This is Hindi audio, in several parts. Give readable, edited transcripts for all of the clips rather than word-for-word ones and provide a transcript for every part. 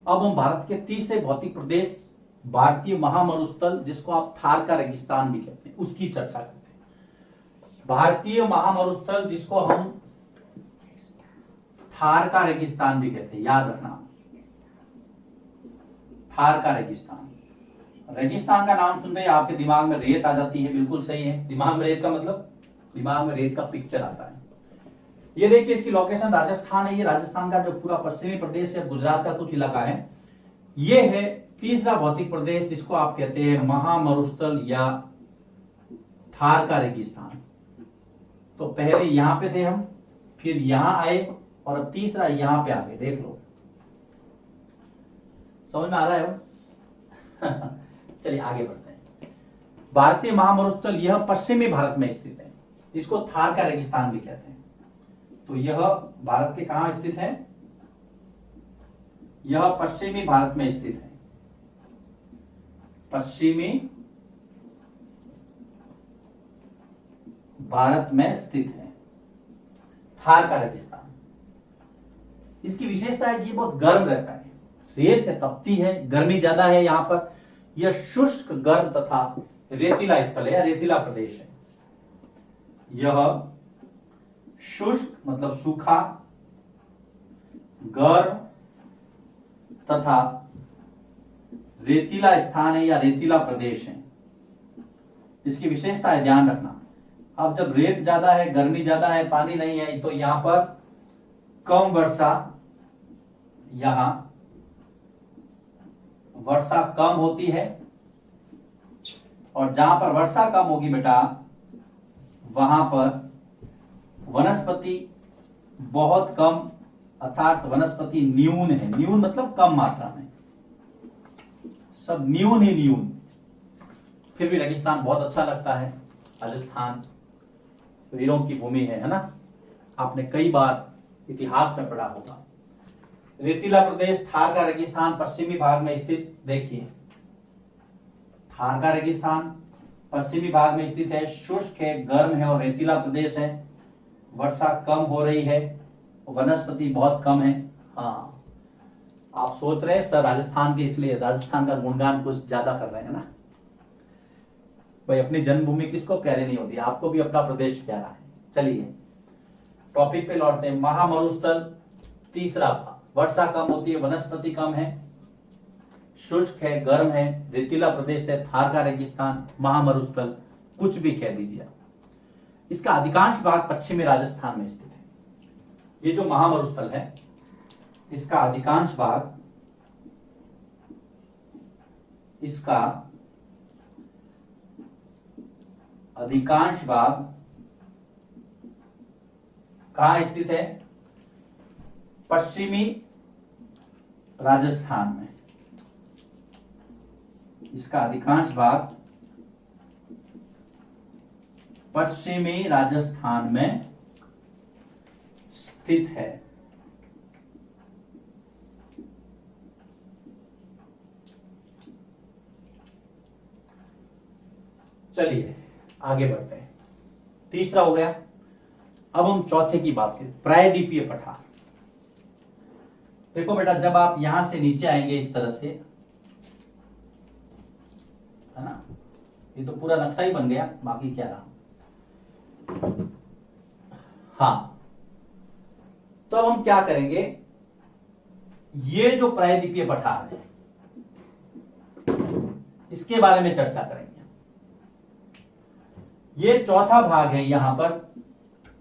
अब हम भारत के तीसरे भौतिक प्रदेश भारतीय महामरुस्थल, जिसको आप थार का रेगिस्तान भी कहते हैं, उसकी चर्चा करते हैं। भारतीय महामरुस्थल जिसको हम थार का रेगिस्तान भी कहते हैं, याद रखना, थार का रेगिस्तान। रेगिस्तान का नाम सुनते ही आपके दिमाग में रेत आ जाती है, बिल्कुल सही है। दिमाग में रेत का मतलब, दिमाग में रेत का पिक्चर आता है। ये देखिए इसकी लोकेशन राजस्थान है। ये राजस्थान का जो पूरा पश्चिमी प्रदेश है, गुजरात का कुछ इलाका है। ये है तीसरा भौतिक प्रदेश जिसको आप कहते हैं महामरुस्थल या थार का रेगिस्तान। तो पहले यहां पे थे हम, फिर यहां आए और अब तीसरा यहां पे आ गए। देख लो, समझ में आ रहा है? चलिए आगे बढ़ते हैं। भारतीय महामरुस्थल यह पश्चिमी भारत में स्थित है, जिसको थार का रेगिस्तान भी कहते हैं। तो यह भारत के कहां स्थित है? यह पश्चिमी भारत में स्थित है, पश्चिमी भारत में स्थित है थार का रेगिस्तान। इसकी विशेषता है कि ये बहुत गर्म रहता है, रेत है, तपती है, गर्मी ज्यादा है यहां पर। यह शुष्क, गर्म तथा रेतीला स्थल है या रेतीला प्रदेश है। यह शुष्क मतलब सूखा, गर्म तथा रेतीला स्थान है या रेतीला प्रदेश है। इसकी विशेषता है, ध्यान रखना। अब जब रेत ज्यादा है, गर्मी ज्यादा है, पानी नहीं है, तो यहां पर कम वर्षा, यहां वर्षा कम होती है। और जहां पर वर्षा कम होगी बेटा, वहां पर वनस्पति बहुत कम, अर्थात वनस्पति न्यून है। न्यून मतलब कम मात्रा में, सब न्यून ही न्यून। फिर भी रेगिस्तान बहुत अच्छा लगता है। राजस्थान वीरों की भूमि है ना? आपने कई बार इतिहास में पढ़ा होगा। रेतीला प्रदेश थार का रेगिस्तान पश्चिमी भाग में स्थित। देखिए, थार का रेगिस्तान पश्चिमी भाग में स्थित है, शुष्क है, गर्म है और रेतीला प्रदेश है। वर्षा कम हो रही है, वनस्पति बहुत कम है। हाँ, आप सोच रहे हैं सर राजस्थान के, इसलिए राजस्थान का गुणगान कुछ ज्यादा कर रहे हैं ना भाई। अपनी जन्मभूमि किसको प्यारी नहीं होती? आपको भी अपना प्रदेश प्यारा है। चलिए टॉपिक पे लौटते हैं। महामरुस्थल तीसरा भाग। वर्षा कम होती है, वनस्पति कम है, शुष्क है, गर्म है, रेतीला प्रदेश है, थार का रेगिस्तान, महामरुस्थल, कुछ भी कह दीजिए आप। इसका अधिकांश भाग पश्चिमी राजस्थान में स्थित है। ये जो महामरुस्थल है, इसका अधिकांश भाग, इसका अधिकांश भाग कहां स्थित है? पश्चिमी राजस्थान में। इसका अधिकांश भाग पश्चिमी राजस्थान में स्थित है। चलिए आगे बढ़ते हैं। तीसरा हो गया। अब हम चौथे की बात करें, प्रायद्वीपीय पठार। देखो बेटा, जब आप यहां से नीचे आएंगे इस तरह से, है ना, ये तो पूरा नक्शा ही बन गया, बाकी क्या रहा। हाँ, तो अब हम क्या करेंगे, ये जो प्रायद्वीपीय पठार है इसके बारे में चर्चा करेंगे। ये चौथा भाग है, यहां पर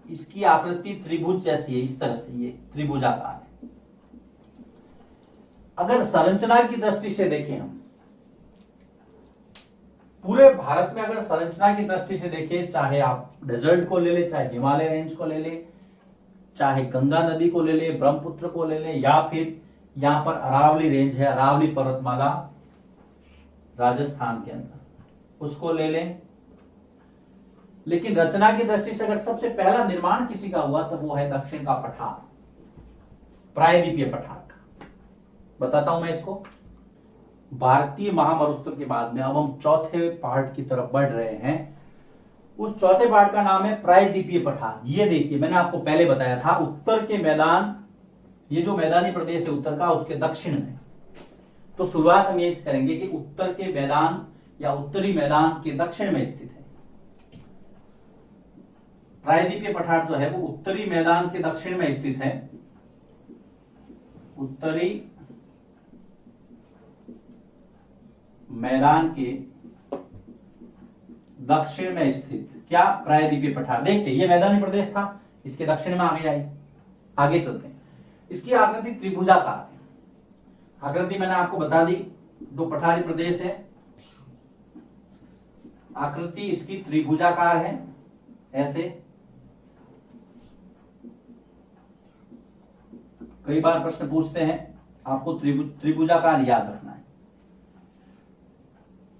इसकी आकृति त्रिभुज जैसी है, इस तरह से ये त्रिभुजाकार है। अगर संरचना की दृष्टि से देखें हम, पूरे भारत में अगर संरचना की दृष्टि से देखें, चाहे आप डेजर्ट को ले ले, चाहे हिमालय रेंज को ले ले, चाहे गंगा नदी को ले ले, ब्रह्मपुत्र को ले ले, या फिर यहां पर अरावली रेंज है, अरावली पर्वतमाला राजस्थान के अंदर, उसको ले लें। लेकिन रचना की दृष्टि से अगर सबसे पहला निर्माण किसी का हुआ तो वो है दक्षिण का पठार, प्रायद्वीपीय पठार का। बताता हूं मैं इसको। भारतीय महामरुस्थल के बाद में अब हम चौथे पार्ट की तरफ बढ़ रहे हैं। उस चौथे पार्ट का नाम है प्रायद्वीपीय पठार। ये देखिए, मैंने आपको पहले बताया था, उत्तर के मैदान, ये जो मैदानी प्रदेश है उत्तर का, उसके दक्षिण में तो शुरुआत हम ये करेंगे कि उत्तर के मैदान या उत्तरी मैदान के दक्षिण में स्थित है। प्रायद्वीपीय पठार जो है वो उत्तरी मैदान के दक्षिण में स्थित है। उत्तरी मैदान के दक्षिण में स्थित क्या? प्रायद्वीपीय पठार। देखिए ये मैदानी प्रदेश था, इसके दक्षिण में आ गया है। आगे चलते हैं। इसकी आकृति त्रिभुजाकार है। आकृति मैंने आपको बता दी, दो पठारी प्रदेश है, आकृति इसकी त्रिभुजाकार है। ऐसे कई बार प्रश्न पूछते हैं, आपको त्रिभुजाकार याद रखना है।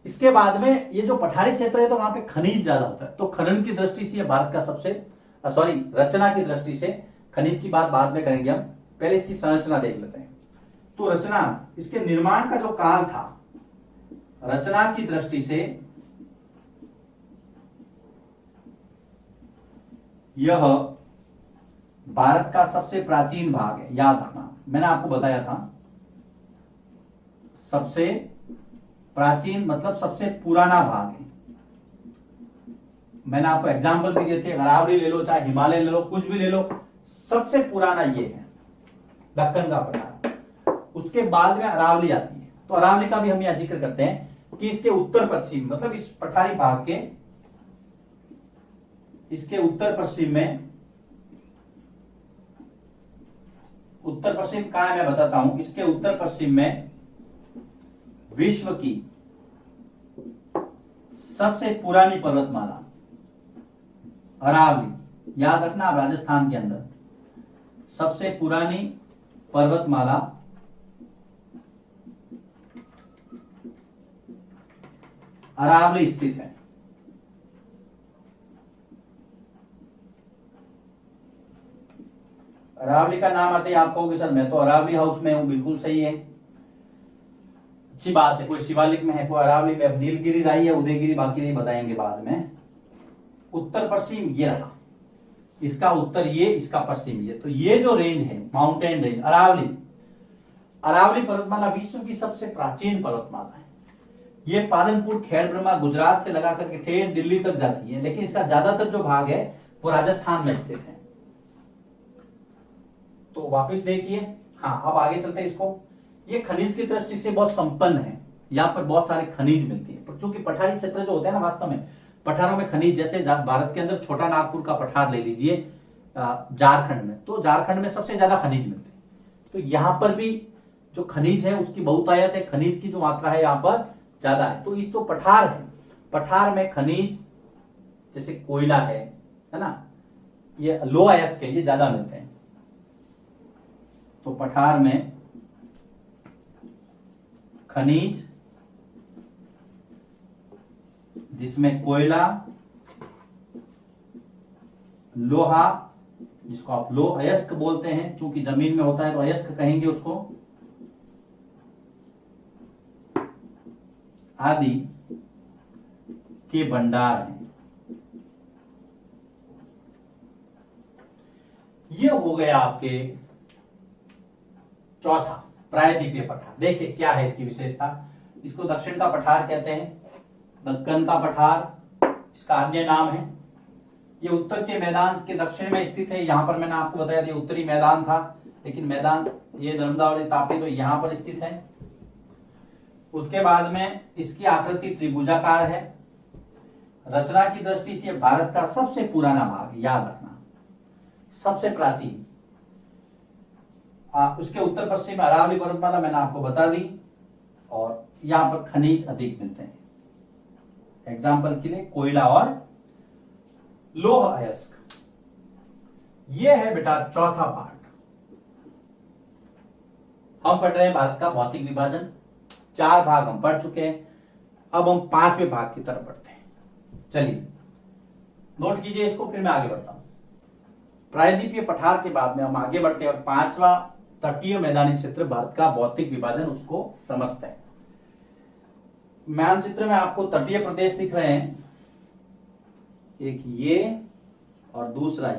इसके बाद में ये जो पठारी क्षेत्र है तो वहां पे खनिज ज्यादा होता है, तो खनन की दृष्टि से ये भारत का सबसे रचना की दृष्टि से, खनिज की बात बाद में करेंगे हम, पहले इसकी संरचना देख लेते हैं। तो रचना, इसके निर्माण का जो काल था, रचना की दृष्टि से यह भारत का सबसे प्राचीन भाग है। याद रखना, मैंने आपको बताया था सबसे प्राचीन मतलब सबसे पुराना भाग है। मैंने आपको एग्जाम्पल भी दिए थे, अरावली ले लो चाहे हिमालय ले लो, कुछ भी ले लो, सबसे पुराना ये है दक्कन का पठार। उसके बाद में अरावली आती है। तो अरावली का भी हम यहां जिक्र करते हैं कि इसके उत्तर पश्चिम मतलब इस पठारी भाग के इसके उत्तर पश्चिम में, उत्तर पश्चिम कहां है मैं बताता हूं। इसके उत्तर पश्चिम में विश्व की सबसे पुरानी पर्वतमाला अरावली, याद रखना, राजस्थान के अंदर सबसे पुरानी पर्वतमाला अरावली स्थित है। अरावली का नाम आते ही आप कहोगे सर मैं तो अरावली हाउस में हूं, बिल्कुल सही है, अच्छी बात है। कोई शिवालिक में है, कोई अरावली में। अब नीलगिरी राही है, उदयगिरी बाकी नहीं बताएंगे बाद में। उत्तर पश्चिम ये रहा, इसका उत्तर ये, इसका पश्चिम ये। तो ये जो रेंज है माउंटेन रेंज अरावली, अरावली पर्वतमाला विश्व की सबसे प्राचीन पर्वतमाला है। ये पालनपुर, खेड़ ब्रह्मा, गुजरात से लगा करके ठेठ दिल्ली तक जाती है, लेकिन इसका ज्यादातर जो भाग है वो राजस्थान में स्थित है। तो वापस देखिए, हाँ अब आगे चलते हैं इसको। ये खनिज की दृष्टि से बहुत संपन्न है, यहाँ पर बहुत सारे खनिज मिलती है। क्योंकि पठारी क्षेत्र जो होते हैं ना, वास्तव में पठारों में खनिज, जैसे भारत के अंदर छोटा नागपुर का पठार ले लीजिए झारखंड में, तो झारखंड में सबसे ज्यादा खनिज मिलते हैं। तो यहाँ पर भी जो खनिज है उसकी बहुतायत है, खनिज की जो मात्रा है यहाँ पर ज्यादा है। तो इस जो पठार है, पठार में खनिज जैसे कोयला है ना, ये लो अयस्क है, ये ज्यादा मिलते हैं। तो पठार में खनिज जिसमें कोयला, लोहा, जिसको आप लो अयस्क बोलते हैं, चूंकि जमीन में होता है तो अयस्क कहेंगे उसको, आदि के भंडार हैं। ये हो गया आपके चौथा प्रायद्वीपीय पठार। देखिए क्या है इसकी विशेषता। इसको दक्षिण का पठार कहते हैं, दक्कन का पठार इसका अन्य नाम है। ये उत्तर के मैदान के दक्षिण में स्थित है। यहां पर मैंने आपको बताया था उत्तरी मैदान था, लेकिन मैदान ये नर्मदा वाली तापी तो यहां पर स्थित है। उसके बाद में इसकी आकृति त्रिभुजाकार है। रचना की दृष्टि से भारत का सबसे पुराना भाग, याद रखना, सबसे प्राचीन। उसके उत्तर पश्चिम में अरावली पर्वतमाला मैंने आपको बता दी, और यहां पर खनिज अधिक मिलते हैं। एग्जाम्पल के लिए कोयला और लोह अयस्क। यह है बेटा चौथा पार्ट। हम पढ़ रहे हैं भारत का भौतिक विभाजन। 4 भाग हम पढ़ चुके हैं, अब हम 5वें भाग की तरफ बढ़ते हैं। चलिए नोट कीजिए इसको, फिर मैं आगे बढ़ता हूं। प्रायद्वीपीय पठार के बाद में हम आगे बढ़ते हैं और 5वां तटीय मैदानी क्षेत्र भारत का भौतिक विभाजन, उसको समझते हैं। मानचित्र में आपको तटीय प्रदेश दिख रहे हैं, एक ये और दूसरा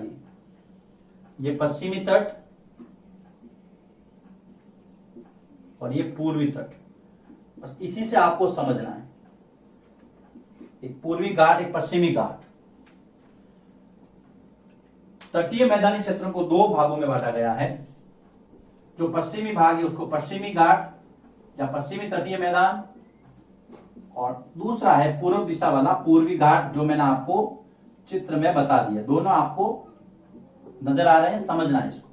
ये पश्चिमी तट और ये पूर्वी तट। बस इसी से आपको समझना है। एक पूर्वी घाट, एक पश्चिमी घाट। तटीय मैदानी क्षेत्रों को दो भागों में बांटा गया है। जो पश्चिमी भाग है उसको पश्चिमी घाट या पश्चिमी तटीय मैदान, और दूसरा है पूर्व दिशा वाला पूर्वी घाट, जो मैंने आपको चित्र में बता दिया। दोनों आपको नजर आ रहे हैं, समझना है इसको।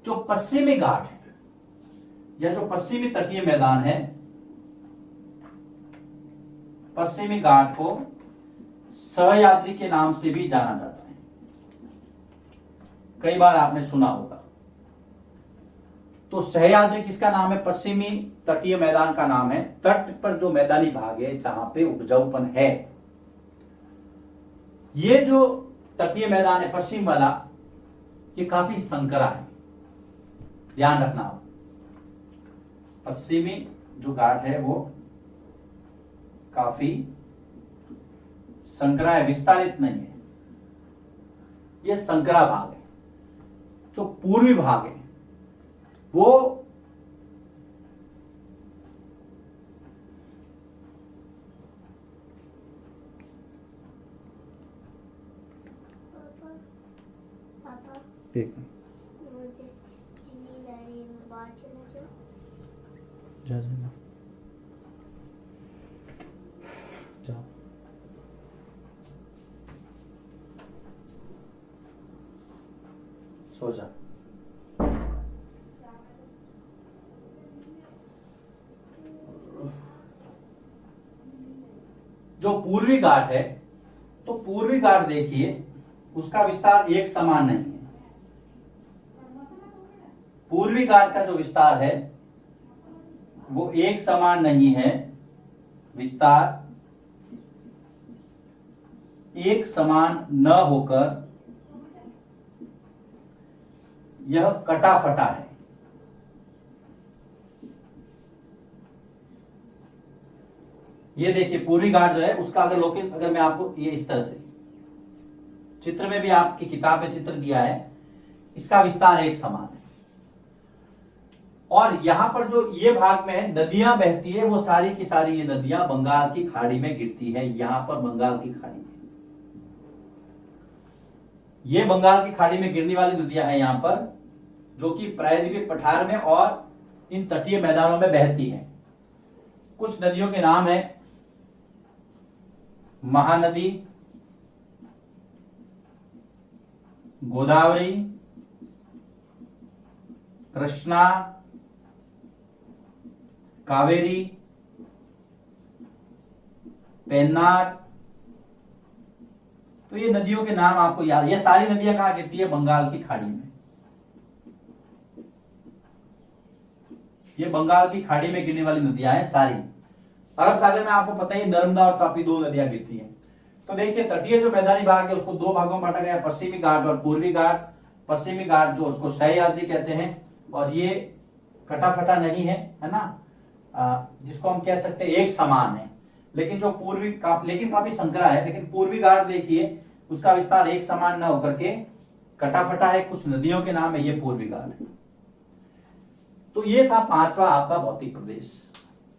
जो पश्चिमी घाट है या जो पश्चिमी तटीय मैदान है, पश्चिमी घाट को सहयाद्री के नाम से भी जाना जाता है। कई बार आपने सुना होगा। तो सहयाद्री किसका नाम है? पश्चिमी तटीय मैदान का नाम है। तट पर जो मैदानी भाग है जहां पे उपजाऊपन है, ये जो तटीय मैदान है पश्चिम वाला, ये काफी संकरा है, ध्यान रखना हो। पश्चिमी जो घाट है वो काफी संकरा है, विस्तारित नहीं है, ये संकरा भाग है। जो पूर्वी भाग है वो पापा ठीक मुझे नींद आ रही है, मैं बाहर चला जाऊं? जा जाना, जाओ। सो जा। जो पूर्वी घाट है, तो पूर्वी घाट देखिए उसका विस्तार एक समान नहीं है। पूर्वी घाट का जो विस्तार है वो एक समान नहीं है, विस्तार एक समान न होकर यह कटा फटा है। ये देखिए पूर्वी घाट जो है उसका अगर लोकेशन, अगर मैं आपको ये इस तरह से चित्र में भी आपकी किताब में चित्र दिया है, इसका विस्तार एक समान है। और यहां पर जो ये भाग में है नदियां बहती है, वो सारी की सारी ये नदियां बंगाल की खाड़ी में गिरती है। यहां पर बंगाल की खाड़ी में ये बंगाल की खाड़ी में गिरने वाली नदियां हैं यहां पर, जो कि प्रायद्वीपीय पठार में और इन तटीय मैदानों में बहती हैं। कुछ नदियों के नाम है महानदी, गोदावरी, कृष्णा, कावेरी, पेन्नार। तो ये नदियों के नाम आपको याद, ये सारी नदियां कहां गिरती है? बंगाल की खाड़ी में। ये बंगाल की खाड़ी में गिरने वाली नदियां हैं सारी। अरब सागर में आपको पता ही नर्मदा और तापी दो नदियां गिरती हैं। तो देखिए तटीय जो मैदानी भाग है उसको दो भागों में बांटा गया, पश्चिमी घाट और पूर्वी घाट। पश्चिमी घाट जो उसको सहयाद्री कहते हैं, और ये कटा फटा नहीं है ना, जिसको हम कह सकते हैं एक समान है। लेकिन जो पूर्वी लेकिन काफी संकरा है। लेकिन पूर्वी घाट देखिए उसका विस्तार एक समान न होकर के कटा फटा है, कुछ नदियों के नाम है, ये पूर्वी घाट है। तो ये था पांचवा आपका भौतिक प्रदेश।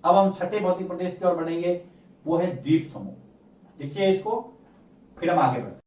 अब हम छठे भौतिक प्रदेश की ओर बढ़ेंगे, वो है द्वीप समूह। देखिए इसको, फिर हम आगे बढ़ते हैं।